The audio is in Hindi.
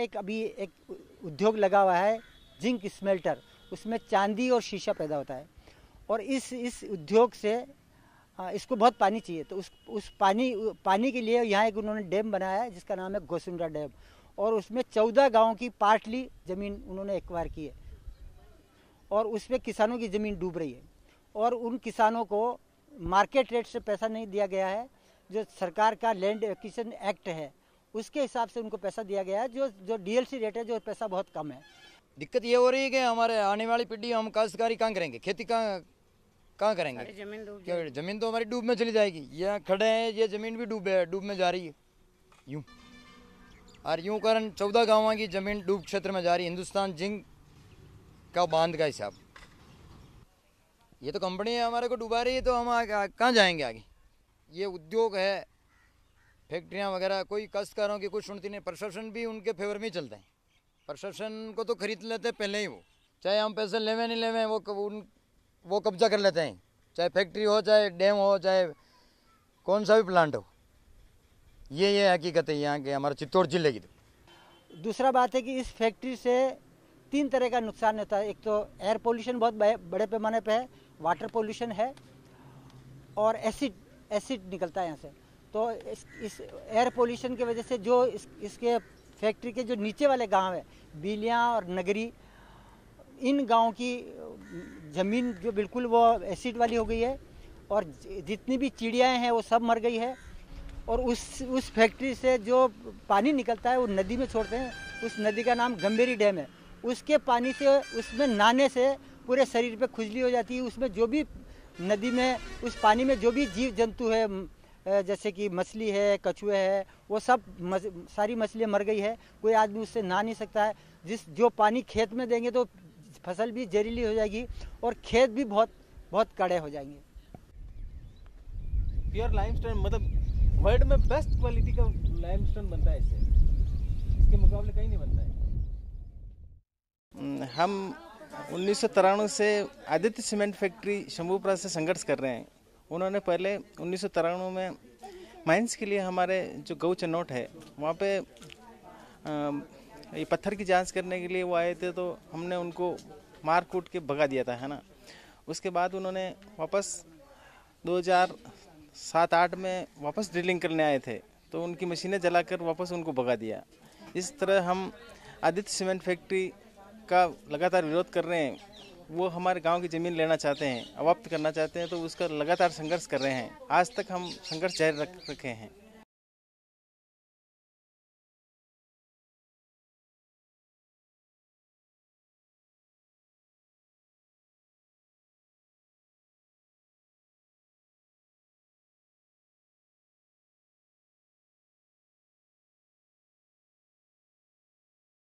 एक अभी एक उद्योग लगा हुआ है जिंक स्मेल्टर, उसमें चांदी और शीशा पैदा होता है। और इस उद्योग से इसको बहुत पानी चाहिए, तो उस पानी के लिए यहाँ एक उन्होंने डैम बनाया है जिसका नाम है गोसुंडा डैम, और उसमें 14 गाँव की पार्टली ज़मीन उन्होंने एक्वायर की है और उसमें किसानों की ज़मीन डूब रही है। और उन किसानों को मार्केट रेट से पैसा नहीं दिया गया है, जो सरकार का लैंड एक्विजिशन एक्ट है उसके हिसाब से उनको पैसा दिया गया है, जो डीएलसी रेट है, जो पैसा बहुत कम है। दिक्कत ये हो रही है कि हमारे आने वाली पीढ़ी, हम काश्तकारी कहाँ करेंगे, खेती कहाँ करेंगे, क्या जमीन तो हमारी डूब में चली जाएगी। यहाँ खड़े हैं, ये जमीन भी डूब में जा रही है यूँ, और यूँ कारण 14 गाँव की जमीन डूब क्षेत्र में जा रही है। हिंदुस्तान जिंक का बांध का हिसाब, ये तो कंपनी हमारे को डुबा रही है, तो हम कहाँ जाएंगे आगे। ये उद्योग है, फैक्ट्रियाँ वगैरह, कोई काश्तकारों की कुछ सुनती नहीं। प्रशासन भी उनके फेवर में ही चलता है, प्रशासन को तो खरीद लेते हैं पहले ही, वो चाहे हम पैसे लेवें नहीं लेवें, वो कब्जा कर लेते हैं, चाहे फैक्ट्री हो, चाहे डैम हो, चाहे कौन सा भी प्लांट हो। ये हकीकत है यहाँ के हमारे चित्तौड़ जिले की। तो दूसरा बात है कि इस फैक्ट्री से 3 तरह का नुकसान होता है। एक तो एयर पोल्यूशन बहुत बड़े पैमाने पे है, वाटर पोल्यूशन है, और एसिड निकलता है यहाँ से। तो इस एयर पोल्यूशन की वजह से जो इसके फैक्ट्री के जो नीचे वाले गांव है, बीलियाँ और नगरी, इन गांव की ज़मीन जो बिल्कुल वो एसिड वाली हो गई है, और जितनी भी चिड़ियाँ हैं वो सब मर गई है। और उस फैक्ट्री से जो पानी निकलता है वो नदी में छोड़ते हैं, उस नदी का नाम गंभीरी डैम है। उसके पानी से, उसमें नहाने से पूरे शरीर पे खुजली हो जाती है। उसमें जो भी नदी में, उस पानी में जो भी जीव जंतु है, जैसे कि मछली है, कछुए है, वो सब सारी मछलियाँ मर गई है। कोई आदमी उससे नहा नहीं सकता है। जो पानी खेत में देंगे तो फसल भी जहरीली हो जाएगी और खेत भी बहुत कड़े हो जाएंगे। प्योर लाइमस्टोन, मतलब वर्ल्ड में बेस्ट क्वालिटी का लाइमस्टोन बनता है इससे, इसके मुकाबले कहीं नहीं बनता है। हम 1993 से आदित्य सीमेंट फैक्ट्री शंभूपुरा से संघर्ष कर रहे हैं। उन्होंने पहले 1993 में माइंस के लिए हमारे जो गऊ चन्नौट है वहाँ पे ये पत्थर की जांच करने के लिए वो आए थे, तो हमने उनको मार कूट के भगा दिया था, है ना। उसके बाद उन्होंने वापस 2007-8 में वापस ड्रिलिंग करने आए थे, तो उनकी मशीनें जलाकर वापस उनको भगा दिया। इस तरह हम आदित्य सीमेंट फैक्ट्री का लगातार विरोध कर रहे हैं। वो हमारे गांव की ज़मीन लेना चाहते हैं, अवाप्त करना चाहते हैं, तो उसका लगातार संघर्ष कर रहे हैं। आज तक हम संघर्ष जारी रखे हैं।